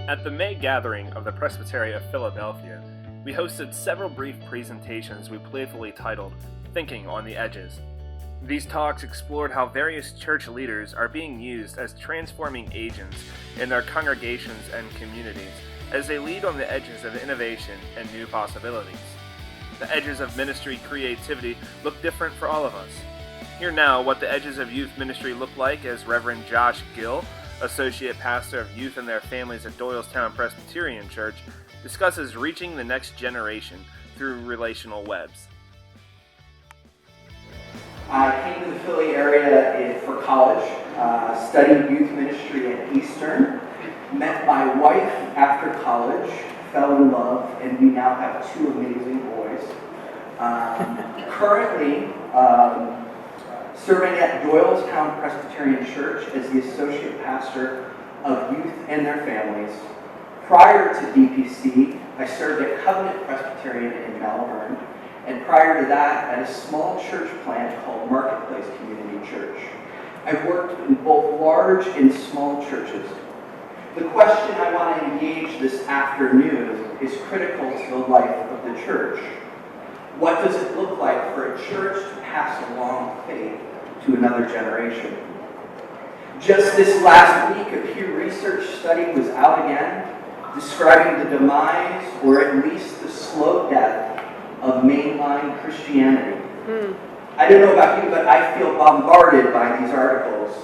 At the May gathering of the Presbytery of Philadelphia, we hosted several brief presentations we playfully titled Thinking on the Edges. These talks explored how various church leaders are being used as transforming agents in their congregations and communities as they lead on the edges of innovation and new possibilities. The edges of ministry creativity look different for all of us. Hear now what the edges of youth ministry look like as Reverend Josh Gill, Associate Pastor of Youth and Their Families at Doylestown Presbyterian Church, discusses reaching the next generation through relational webs. I came to the Philly area for college, studied youth ministry at Eastern, met my wife after college, fell in love, and we now have two amazing boys. Currently, serving at Doylestown Presbyterian Church as the Associate Pastor of Youth and Their Families. Prior to DPC, I served at Covenant Presbyterian in Malvern, and prior to that, at a small church plant called Marketplace Community Church. I've worked in both large and small churches. The question I want to engage this afternoon is critical to the life of the church. What does it look like for a church to pass along faith to another generation? Just this last week, a Pew Research study was out again, describing the demise, or at least the slow death, of mainline Christianity. I don't know about you, but I feel bombarded by these articles.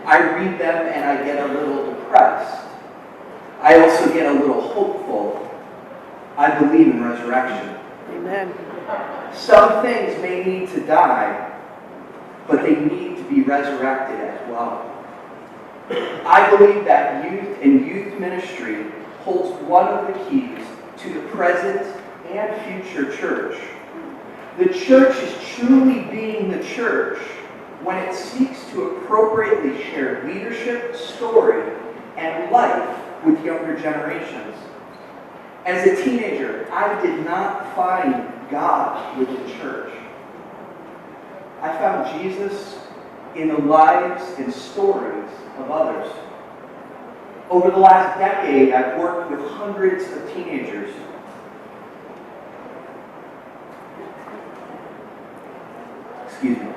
I read them and I get a little depressed. I also get a little hopeful. I believe in resurrection. Amen. Some things may need to die, but they need to be resurrected as well. I believe that youth and youth ministry holds one of the keys to the present and future church. The church is truly being the church when it seeks to appropriately share leadership, story, and life with younger generations. As a teenager, I did not find God within church. I found Jesus in the lives and stories of others. Over the last decade, I've worked with hundreds of teenagers. Excuse me.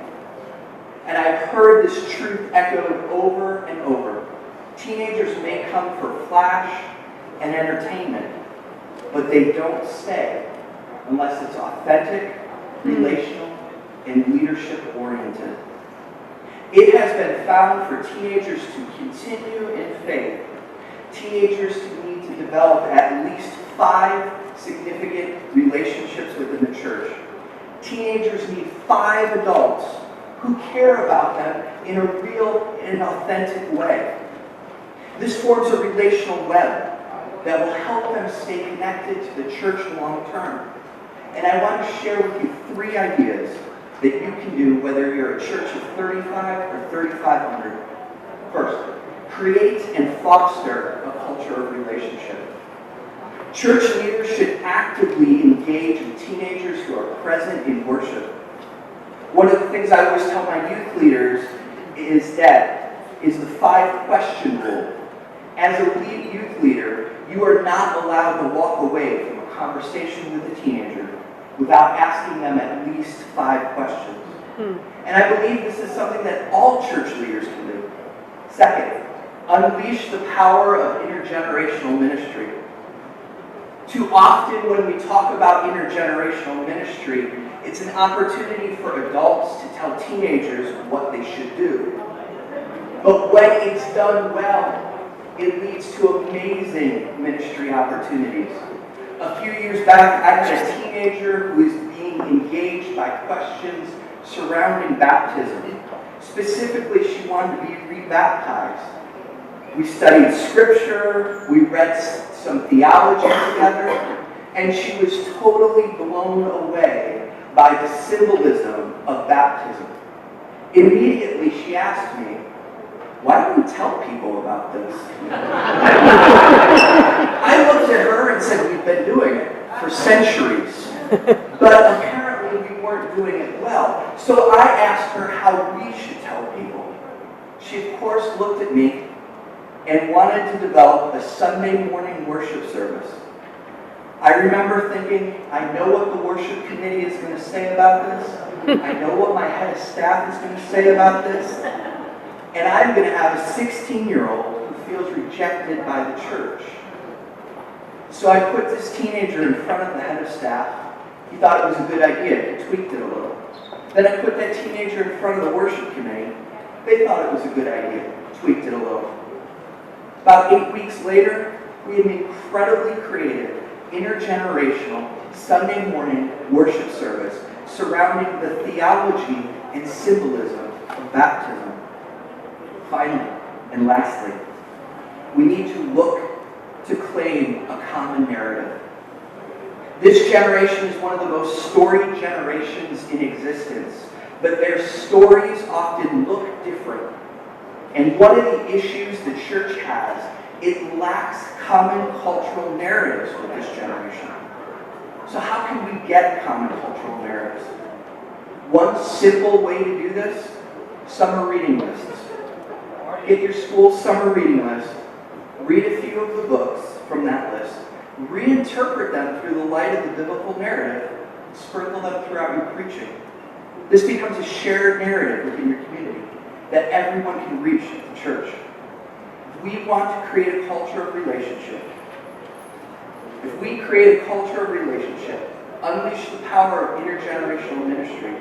And I've heard this truth echoed over and over. Teenagers may come for flash and entertainment, but they don't stay unless it's authentic, relational, and leadership-oriented. It has been found for teenagers to continue in faith, teenagers to need to develop at least 5 significant relationships within the church. Teenagers need 5 adults who care about them in a real and authentic way. This forms a relational web that will help them stay connected to the church long term. And I want to share with you 3 ideas that you can do whether you're a church of 35 or 3,500. First, create and foster a culture of relationship. Church leaders should actively engage with teenagers who are present in worship. One of the things I always tell my youth leaders is the 5-question rule. As a lead youth leader, you are not allowed to walk away from a conversation with a teenager without asking them at least 5 questions. And I believe this is something that all church leaders can do. Second, unleash the power of intergenerational ministry. Too often when we talk about intergenerational ministry, it's an opportunity for adults to tell teenagers what they should do. But when it's done well, it leads to amazing ministry opportunities. A few years back, I had a teenager who was being engaged by questions surrounding baptism. Specifically, she wanted to be rebaptized. We studied scripture, we read some theology together, and she was totally blown away by the symbolism of baptism. Immediately, she asked me, "Why don't we tell people about this?" I looked at her and said, "We've been doing it for centuries." But apparently we weren't doing it well. So I asked her how we should tell people. She, of course, looked at me and wanted to develop a Sunday morning worship service. I remember thinking, I know what the worship committee is going to say about this. I know what my head of staff is going to say about this. And I'm going to have a 16-year-old who feels rejected by the church. So I put this teenager in front of the head of staff. He thought it was a good idea. He tweaked it a little. Then I put that teenager in front of the worship committee. They thought it was a good idea. Tweaked it a little. About 8 weeks later, we had an incredibly creative, intergenerational, Sunday morning worship service surrounding the theology and symbolism of baptism. Finally, and lastly, we need to look to claim a common narrative. This generation is one of the most storied generations in existence, but their stories often look different. And one of the issues the church has, it lacks common cultural narratives with this generation. So how can we get common cultural narratives? One simple way to do this, summer reading lists. Get your school summer reading list, read a few of the books from that list, reinterpret them through the light of the biblical narrative, and sprinkle them throughout your preaching. This becomes a shared narrative within your community that everyone can reach at the church. If we want to create a culture of relationship, if we create a culture of relationship, unleash the power of intergenerational ministry,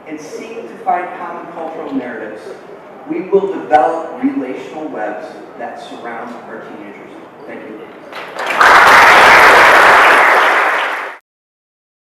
and seek to find common cultural narratives, we will develop relational webs that surround our teenagers. Thank you.